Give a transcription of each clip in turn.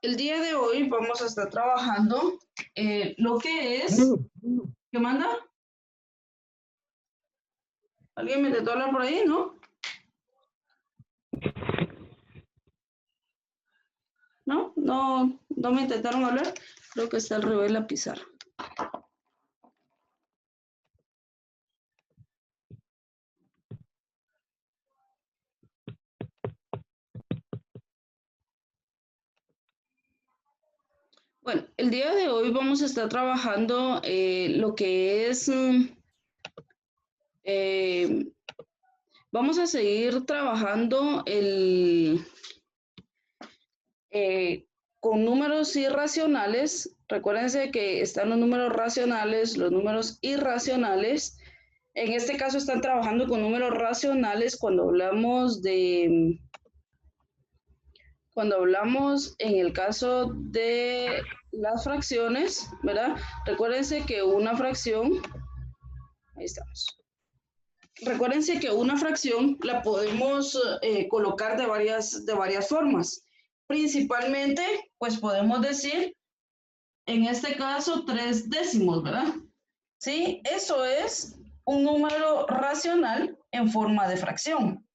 el día de hoy vamos a estar trabajando lo que es... ¿Qué manda? ¿Alguien me intentó hablar por ahí, no? No me intentaron hablar. Creo que está al revés la pizarra. Bueno, el día de hoy vamos a estar trabajando lo que es... vamos a seguir trabajando con números irracionales. Recuérdense que están los números racionales, los números irracionales. En este caso están trabajando con números racionales cuando hablamos en el caso de las fracciones, ¿verdad? Recuérdense que una fracción, ahí estamos. Recuérdense que una fracción la podemos colocar de varias formas. Principalmente, pues podemos decir, en este caso, 3 décimos, ¿verdad? ¿Sí? Eso es un número racional en forma de fracción.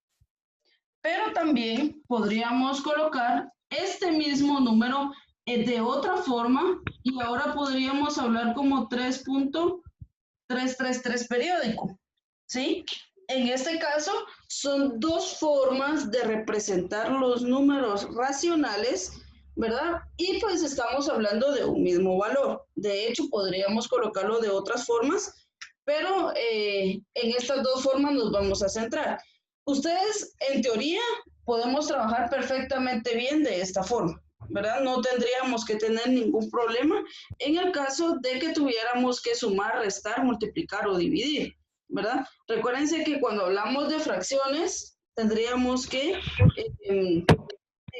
Pero también podríamos colocar este mismo número de otra forma y ahora podríamos hablar como 3.333 periódico, ¿sí? En este caso son dos formas de representar los números racionales, ¿verdad? Y pues estamos hablando de un mismo valor. De hecho, podríamos colocarlo de otras formas, pero en estas dos formas nos vamos a centrar. Ustedes, en teoría, podemos trabajar perfectamente bien de esta forma, ¿verdad? No tendríamos que tener ningún problema en el caso de que tuviéramos que sumar, restar, multiplicar o dividir, ¿verdad? Recuérdense que cuando hablamos de fracciones, tendríamos que,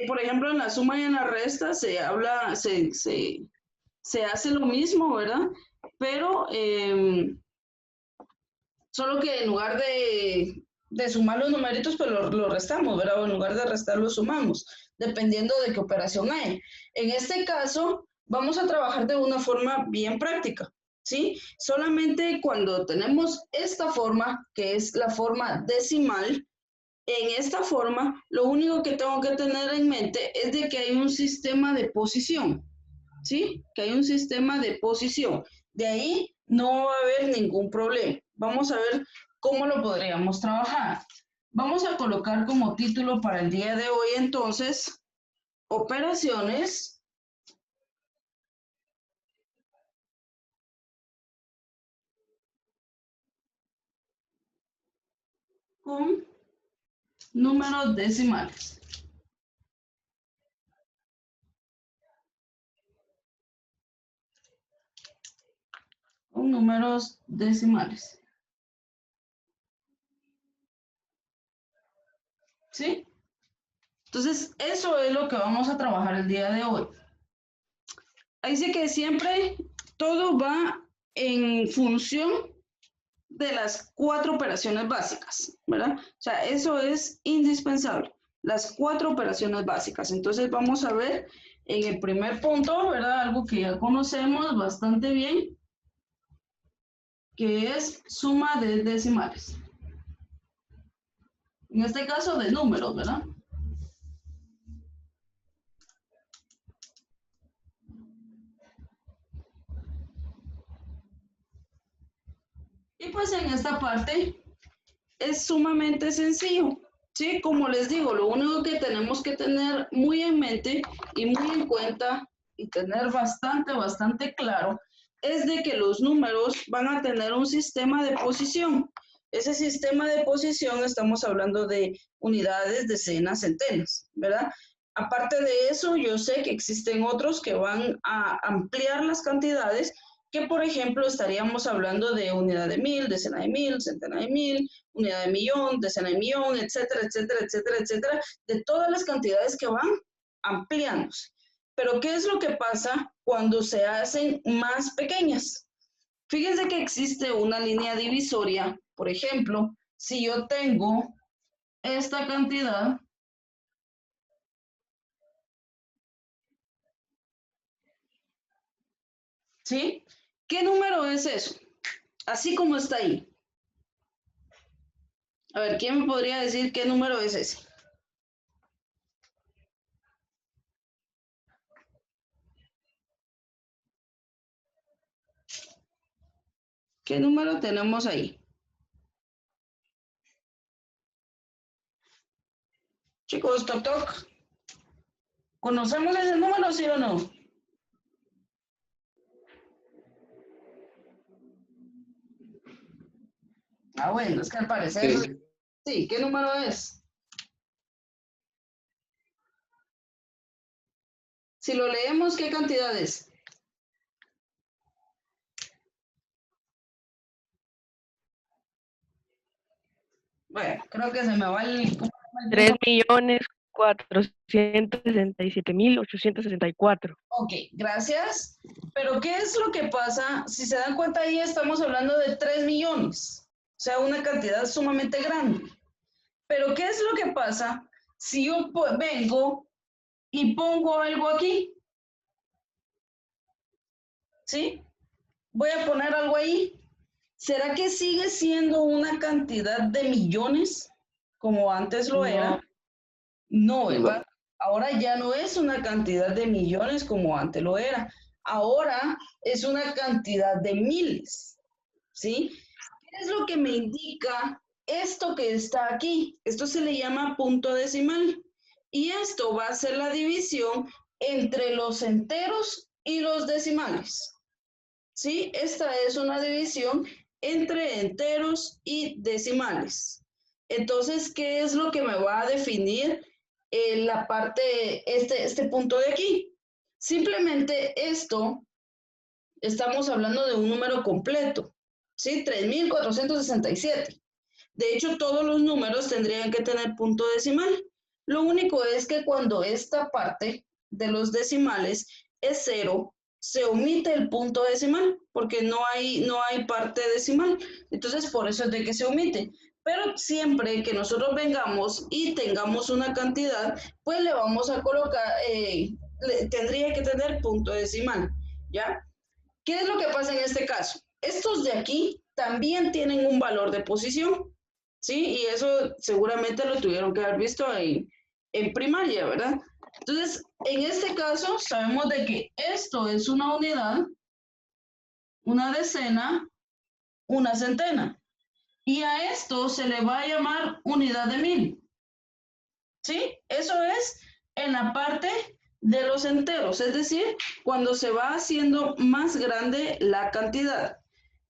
por ejemplo, en la suma y en la resta se hace lo mismo, ¿verdad? Pero solo que en lugar de sumar los numeritos, pues lo restamos, ¿verdad? O en lugar de restar, lo sumamos, dependiendo de qué operación hay. En este caso, vamos a trabajar de una forma bien práctica, ¿sí? Solamente cuando tenemos esta forma, que es la forma decimal, en esta forma, lo único que tengo que tener en mente es de que hay un sistema de posición, ¿sí? Que hay un sistema de posición. De ahí no va a haber ningún problema. Vamos a ver cómo lo podríamos trabajar. Vamos a colocar como título para el día de hoy, entonces, operaciones con números decimales. Con números decimales. ¿Sí? Entonces, eso es lo que vamos a trabajar el día de hoy. Ahí sí que siempre todo va en función de las 4 operaciones básicas, ¿verdad? O sea, eso es indispensable, las 4 operaciones básicas. Entonces vamos a ver en el primer punto, ¿verdad? Algo que ya conocemos bastante bien, que es suma de decimales. En este caso de números, ¿verdad? Y pues en esta parte es sumamente sencillo, ¿sí? Como les digo, lo único que tenemos que tener muy en mente y muy en cuenta y tener bastante claro es de que los números van a tener un sistema de posición. Ese sistema de posición estamos hablando de unidades, decenas, centenas, ¿verdad? Aparte de eso, yo sé que existen otros que van a ampliar las cantidades, que por ejemplo estaríamos hablando de unidad de 1000, decena de 1000, centena de 1000, unidad de millón, decena de millón, etcétera, etcétera, etcétera, etcétera, de todas las cantidades que van ampliándose. Pero ¿qué es lo que pasa cuando se hacen más pequeñas? Fíjense que existe una línea divisoria, por ejemplo, si yo tengo esta cantidad ¿Sí? ¿Qué número es eso? Así como está ahí. A ver, ¿quién me podría decir qué número es ese? ¿Qué número tenemos ahí? Chicos, toc toc. ¿Conocemos ese número, sí o no? Ah, bueno, es que al parecer, Sí. sí, ¿qué número es? Si lo leemos, ¿qué cantidad es? Bueno, creo que se me va el tiempo. 3.467.864. Ok, gracias. Pero ¿qué es lo que pasa? Si se dan cuenta ahí estamos hablando de 3 millones, o sea, una cantidad sumamente grande. Pero ¿qué es lo que pasa si yo vengo y pongo algo aquí? ¿Sí? Voy a poner algo ahí. ¿Será que sigue siendo una cantidad de millones como antes lo No, era? No, ¿verdad? No. Ahora ya no es una cantidad de millones como antes lo era. Ahora es una cantidad de miles, ¿sí? ¿Qué es lo que me indica esto que está aquí? Esto se le llama punto decimal. Y esto va a ser la división entre los enteros y los decimales. ¿Sí? Esta es una división entre enteros y decimales. Entonces, ¿qué es lo que me va a definir la parte, este punto de aquí? Simplemente esto, estamos hablando de un número completo, ¿sí? 3.467. De hecho, todos los números tendrían que tener punto decimal. Lo único es que cuando esta parte de los decimales es 0, se omite el punto decimal, porque no hay parte decimal. Entonces, por eso es de que se omite. Pero siempre que nosotros vengamos y tengamos una cantidad, pues le vamos a colocar, tendría que tener punto decimal, ¿ya? ¿Qué es lo que pasa en este caso? Estos de aquí también tienen un valor de posición, ¿sí? Y eso seguramente lo tuvieron que haber visto en primaria, ¿verdad? Entonces, en este caso, sabemos de que esto es una unidad, una decena, una centena. Y a esto se le va a llamar unidad de mil, ¿sí? Eso es en la parte de los enteros, es decir, cuando se va haciendo más grande la cantidad.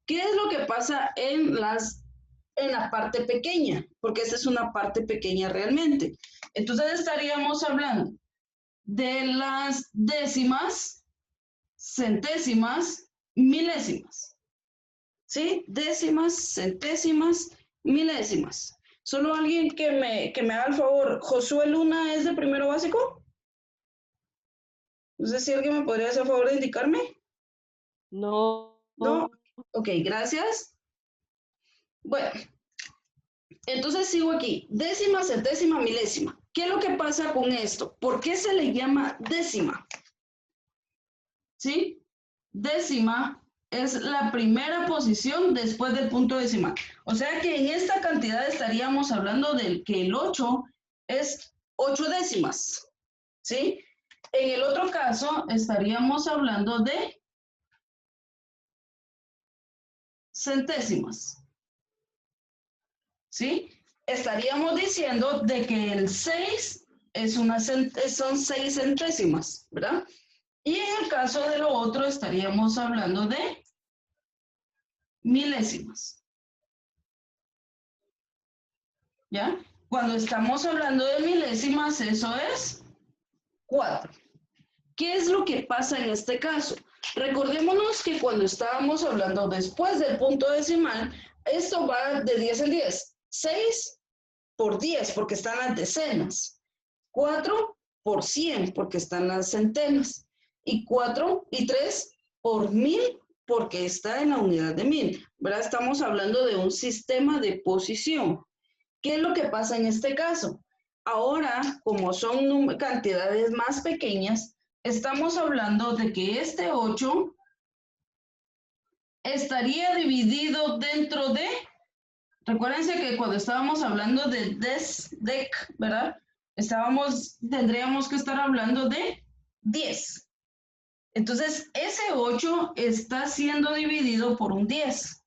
¿Qué es lo que pasa en la parte pequeña? Porque esta es una parte pequeña realmente. Entonces estaríamos hablando de las décimas, centésimas, milésimas. ¿Sí? Décimas, centésimas, milésimas. Solo alguien que me haga el favor. ¿Josué Luna es de primero básico? No sé si alguien me podría hacer el favor de indicarme. no, No. Ok, gracias. Bueno, entonces sigo aquí. Décima, centésima, milésima. ¿Qué es lo que pasa con esto? ¿Por qué se le llama décima? ¿Sí? Décima es la primera posición después del punto decimal. O sea que en esta cantidad estaríamos hablando de que el 8 es 8 décimas. ¿Sí? En el otro caso estaríamos hablando de centésimas. ¿Sí? Estaríamos diciendo de que el 6 son 6 centésimas, ¿verdad? Y en el caso de lo otro estaríamos hablando de milésimas, ¿ya? Cuando estamos hablando de milésimas, eso es 4. ¿Qué es lo que pasa en este caso? Recordémonos que cuando estábamos hablando después del punto decimal, esto va de 10 en 10. 6 por 10, porque están las decenas. 4 por 100, porque están las centenas. Y 4 y 3 por 1000, porque está en la unidad de 1000. ¿Verdad? Estamos hablando de un sistema de posición. ¿Qué es lo que pasa en este caso? Ahora, como son cantidades más pequeñas, estamos hablando de que este 8 estaría dividido dentro de, recuérdense que cuando estábamos hablando de DEC, ¿verdad? Tendríamos que estar hablando de 10. Entonces, ese 8 está siendo dividido por un 10.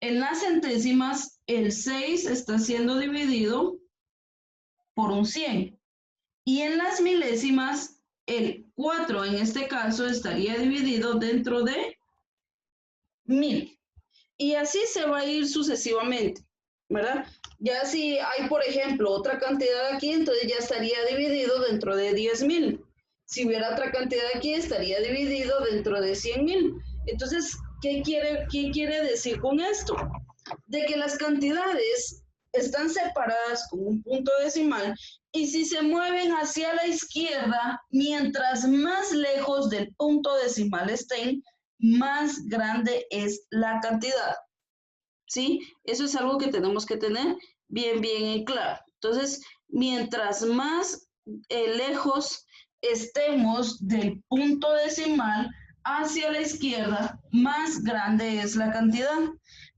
En las centésimas, el 6 está siendo dividido por un 100. Y en las milésimas, el 4 en este caso estaría dividido dentro de 1000. Y así se va a ir sucesivamente, ¿verdad? Ya si hay, por ejemplo, otra cantidad aquí, entonces ya estaría dividido dentro de 10.000. Si hubiera otra cantidad aquí, estaría dividido dentro de 100.000. Entonces, ¿qué quiere decir con esto? De que las cantidades están separadas con un punto decimal y si se mueven hacia la izquierda, mientras más lejos del punto decimal estén, más grande es la cantidad. ¿Sí? Eso es algo que tenemos que tener bien en claro. Entonces, mientras más lejos estemos del punto decimal hacia la izquierda, más grande es la cantidad.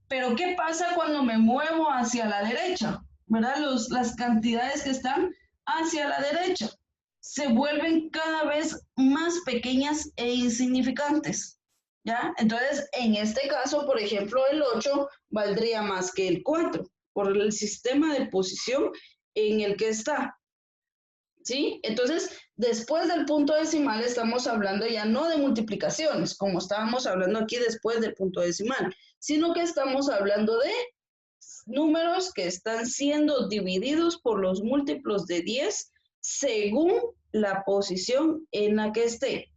Pero, ¿qué pasa cuando me muevo hacia la derecha? ¿Verdad? Las cantidades que están hacia la derecha se vuelven cada vez más pequeñas e insignificantes. ¿Ya? Entonces, en este caso, por ejemplo, el 8 valdría más que el 4 por el sistema de posición en el que está. ¿Sí? Entonces, después del punto decimal estamos hablando ya no de multiplicaciones, como estábamos hablando aquí después del punto decimal, sino que estamos hablando de números que están siendo divididos por los múltiplos de 10 según la posición en la que esté.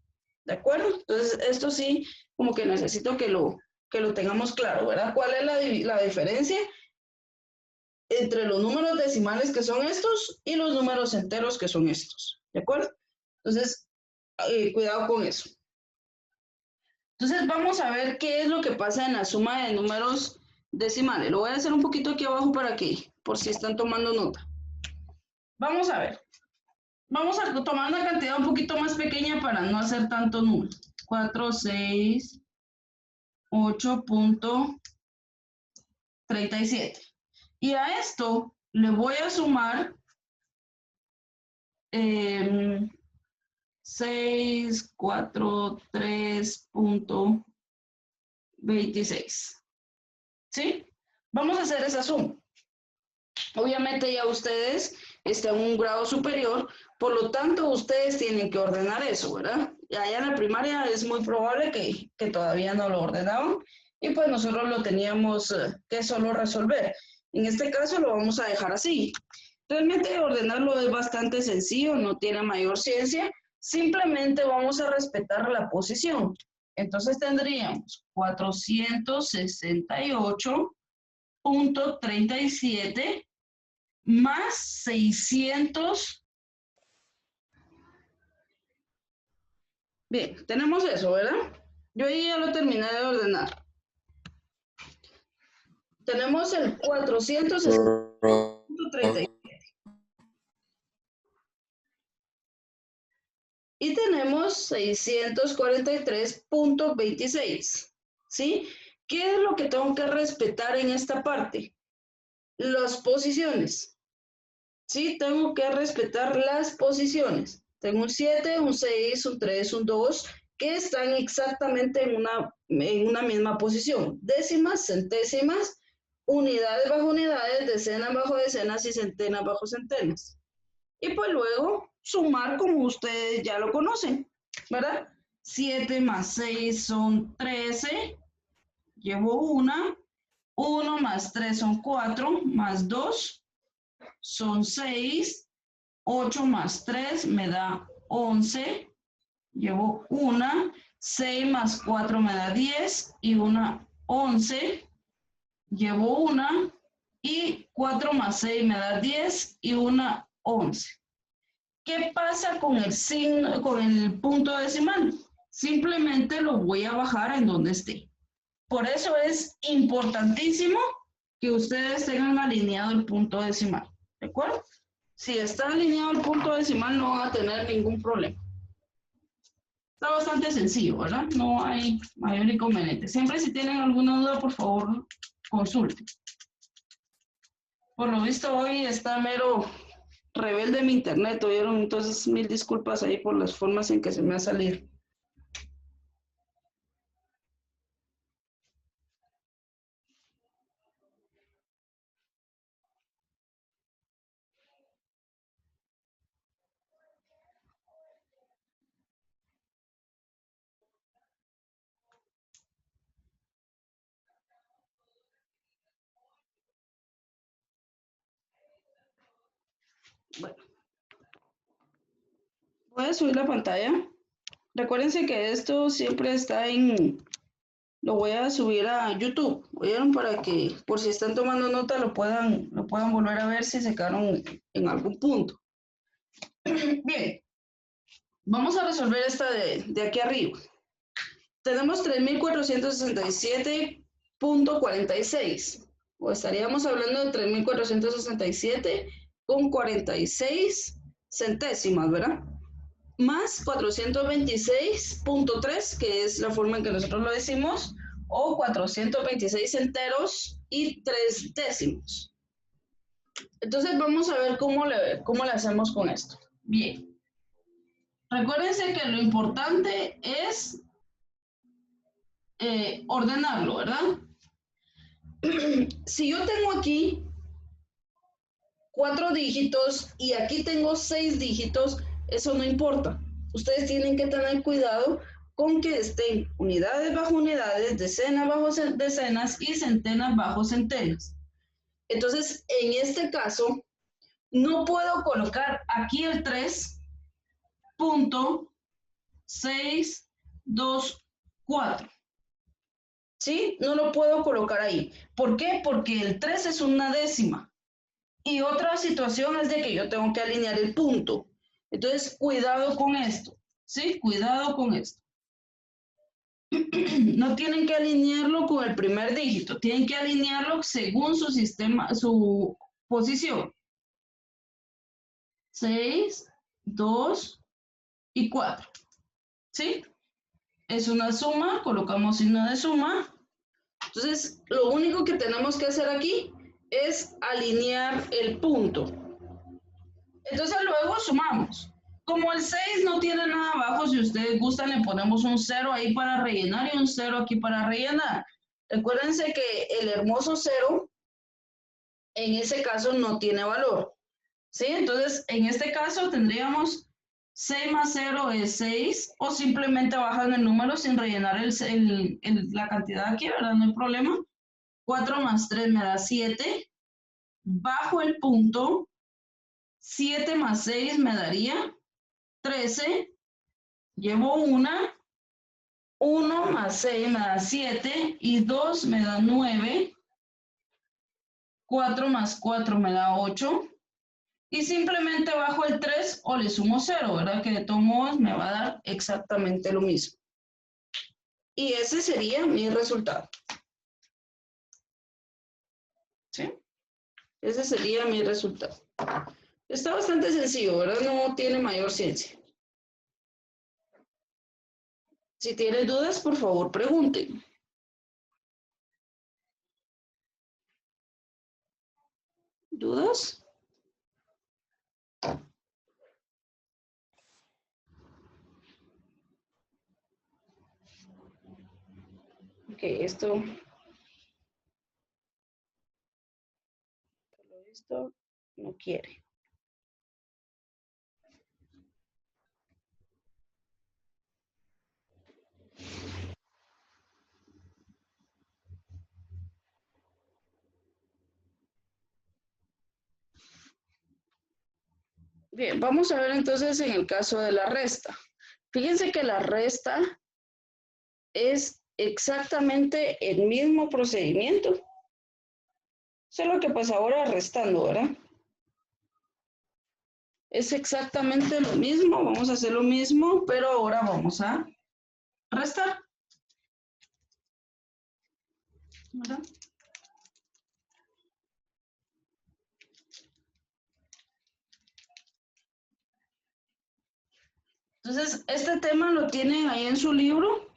¿De acuerdo? Entonces, esto sí, como que necesito que lo tengamos claro, ¿verdad? ¿Cuál es la diferencia entre los números decimales que son estos y los números enteros que son estos? ¿De acuerdo? Entonces, cuidado con eso. Entonces, vamos a ver qué es lo que pasa en la suma de números decimales. Lo voy a hacer un poquito aquí abajo para que, por si están tomando nota. Vamos a ver. Vamos a tomar una cantidad un poquito más pequeña para no hacer tanto número. 4, 6, 8.37. Y a esto le voy a sumar 6, 4, 3.26. ¿Sí? Vamos a hacer esa suma. Obviamente ya ustedes están en un grado superior, por lo tanto ustedes tienen que ordenar eso, ¿verdad? Allá en la primaria es muy probable que todavía no lo ordenaban y pues nosotros lo teníamos que solo resolver. En este caso lo vamos a dejar así. Realmente ordenarlo es bastante sencillo, no tiene mayor ciencia, simplemente vamos a respetar la posición. Entonces tendríamos 468.37 más 600. Bien, tenemos eso, ¿verdad? Yo ahí ya lo terminé de ordenar. Tenemos el 460.37. Y tenemos 643.26. ¿Sí? ¿Qué es lo que tengo que respetar en esta parte? Las posiciones. ¿Sí? Tengo que respetar las posiciones. Tengo un 7, un 6, un 3, un 2, que están exactamente en una misma posición. Décimas, centésimas, unidades bajo unidades, decenas bajo decenas y centenas bajo centenas. Y pues luego sumar como ustedes ya lo conocen, ¿verdad? 7 más 6 son 13, llevo una, 1 más 3 son 4, más 2 son 6, 8 más 3 me da 11, llevo una, 6 más 4 me da 10 y una 11, llevo una y 4 más 6 me da 10 y una 11. ¿Qué pasa con el signo, con el punto decimal? Simplemente lo voy a bajar en donde esté. Por eso es importantísimo que ustedes tengan alineado el punto decimal. ¿De acuerdo? Si está alineado el punto decimal no van a tener ningún problema. Está bastante sencillo, ¿verdad? No hay mayor inconveniente. Siempre si tienen alguna duda, por favor, consulten. Por lo visto hoy está mero rebelde mi internet, ¿oyeron? Entonces, mil disculpas ahí por las formas en que se me ha salido. Bueno, voy a subir la pantalla. Recuérdense que esto siempre está en... Lo voy a subir a YouTube, ¿oyeron? Para que, por si están tomando nota, lo puedan volver a ver si se quedaron en algún punto. Bien, vamos a resolver esta de aquí arriba. Tenemos 3.467.46, o estaríamos hablando de 3.467,46 centésimas, ¿verdad? Más 426.3, que es la forma en que nosotros lo decimos, o 426 enteros y 3 décimos. Entonces vamos a ver cómo le hacemos con esto. Bien. Recuérdense que lo importante es ordenarlo, ¿verdad? Si yo tengo aquí 4 dígitos y aquí tengo 6 dígitos, eso no importa. Ustedes tienen que tener cuidado con que estén unidades bajo unidades, decenas bajo decenas y centenas bajo centenas. Entonces, en este caso, no puedo colocar aquí el 3.624. ¿Sí? No lo puedo colocar ahí. ¿Por qué? Porque el 3 es una décima. Y otra situación es de que yo tengo que alinear el punto. Entonces, cuidado con esto. ¿Sí? Cuidado con esto. No tienen que alinearlo con el primer dígito. Tienen que alinearlo según su sistema, su posición. 6, 2 y 4. ¿Sí? Es una suma. Colocamos signo de suma. Entonces, lo único que tenemos que hacer aquí es alinear el punto. Entonces, luego sumamos. Como el 6 no tiene nada abajo, si ustedes gustan, le ponemos un 0 ahí para rellenar y un 0 aquí para rellenar. Recuérdense que el hermoso 0, en ese caso, no tiene valor. ¿Sí? Entonces, en este caso, tendríamos 6 más 0 es 6, o simplemente bajan el número sin rellenar la cantidad aquí, ¿verdad? No hay problema. 4 más 3 me da 7. Bajo el punto, 7 más 6 me daría 13. Llevo una. 1 más 6 me da 7 y 2 me da 9. 4 más 4 me da 8. Y simplemente bajo el 3 o le sumo 0, ¿verdad? Que de todos modos me va a dar exactamente lo mismo. Y ese sería mi resultado. ¿Sí? Ese sería mi resultado. Está bastante sencillo, ¿verdad? No tiene mayor ciencia. Si tienen dudas, por favor, pregunten. ¿Dudas? Ok, esto no quiere. Bien, vamos a ver entonces en el caso de la resta. Fíjense que la resta es exactamente el mismo procedimiento. Solo que pues ahora restando, ¿verdad? Es exactamente lo mismo, vamos a hacer lo mismo, pero ahora vamos a restar. ¿Verdad? Entonces, este tema lo tienen ahí en su libro.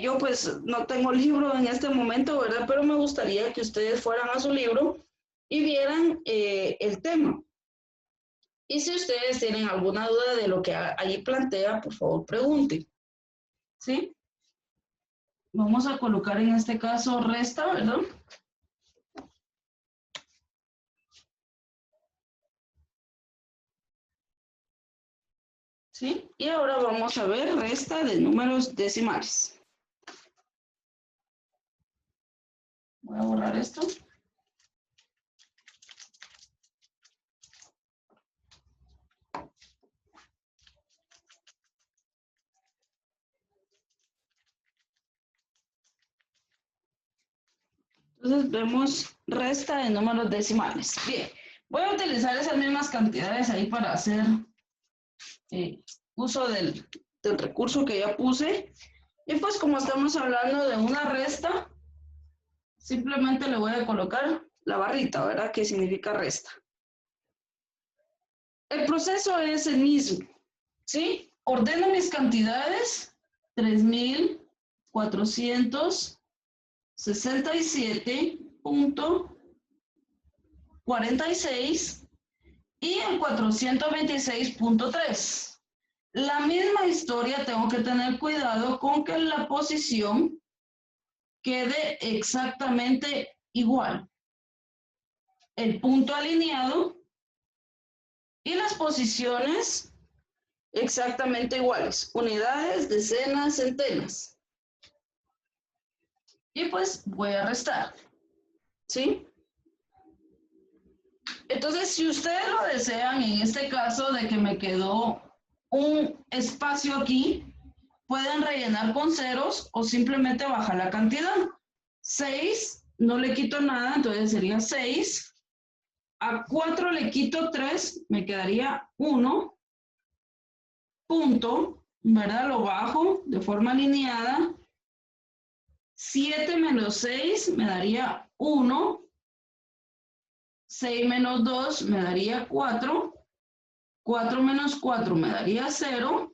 Yo pues no tengo libro en este momento, ¿verdad? Pero me gustaría que ustedes fueran a su libro y vieran el tema. Y si ustedes tienen alguna duda de lo que allí plantea, por favor pregunten. ¿Sí? Vamos a colocar en este caso resta, ¿verdad? ¿Sí? Y ahora vamos a ver resta de números decimales. Voy a borrar esto. Entonces vemos resta de números decimales. Bien, voy a utilizar esas mismas cantidades ahí para hacer uso del recurso que ya puse. Y pues como estamos hablando de una resta, simplemente le voy a colocar la barrita, ¿verdad? Que significa resta. El proceso es el mismo, ¿sí? Ordeno mis cantidades, 3,467.46 y el 426.3. La misma historia, tengo que tener cuidado con que la posición quede exactamente igual. El punto alineado y las posiciones exactamente iguales. Unidades, decenas, centenas. Y pues voy a restar. ¿Sí? Entonces, si ustedes lo desean, en este caso de que me quedó un espacio aquí, pueden rellenar con ceros o simplemente bajar la cantidad. 6, no le quito nada, entonces sería 6. A 4 le quito 3, me quedaría 1. Punto, ¿verdad? Lo bajo de forma alineada. 7 menos 6 me daría 1. 6 menos 2 me daría 4. 4 menos 4 me daría 0.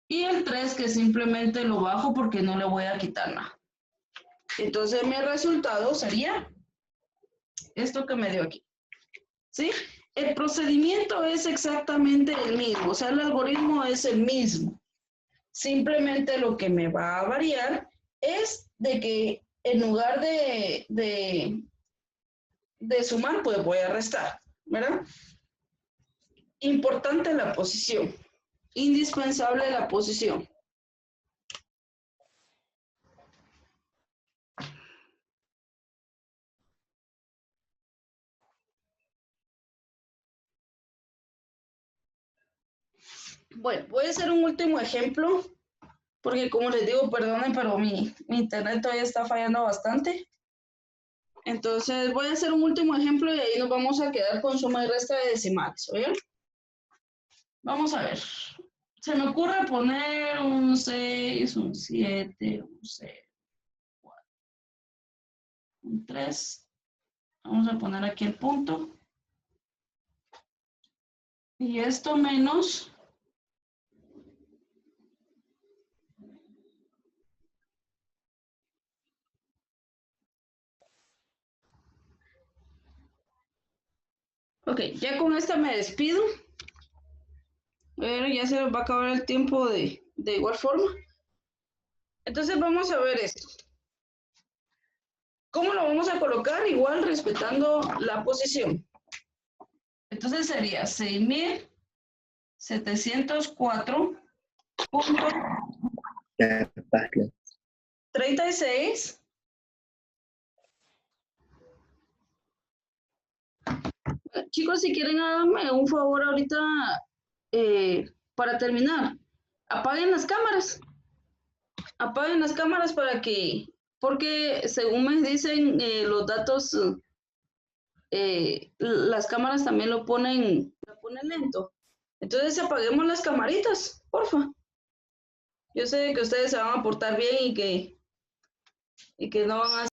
Y el 3 que simplemente lo bajo porque no le voy a quitar nada. Entonces mi resultado sería esto que me dio aquí. ¿Sí? El procedimiento es exactamente el mismo, o sea, el algoritmo es el mismo. Simplemente lo que me va a variar es de que en lugar de sumar, pues voy a restar, ¿verdad? Importante la posición. Indispensable la posición. Bueno, voy a hacer un último ejemplo, porque como les digo, perdonen, pero mi internet todavía está fallando bastante. Entonces voy a hacer un último ejemplo y ahí nos vamos a quedar con suma y resta de decimales, ¿oyeron? Vamos a ver. Se me ocurre poner un 6, un 7, un 0, 4, un 3. Vamos a poner aquí el punto. Y esto menos ok, ya con esta me despido. Pero ya se nos va a acabar el tiempo de igual forma. Entonces vamos a ver esto. ¿Cómo lo vamos a colocar? Igual respetando la posición. Entonces sería 6,704.36. Chicos, si quieren háganme un favor ahorita para terminar. Apaguen las cámaras. Apaguen las cámaras para que, porque según me dicen los datos, las cámaras también lo ponen lento. Entonces apaguemos las camaritas, porfa. Yo sé que ustedes se van a portar bien y que no van a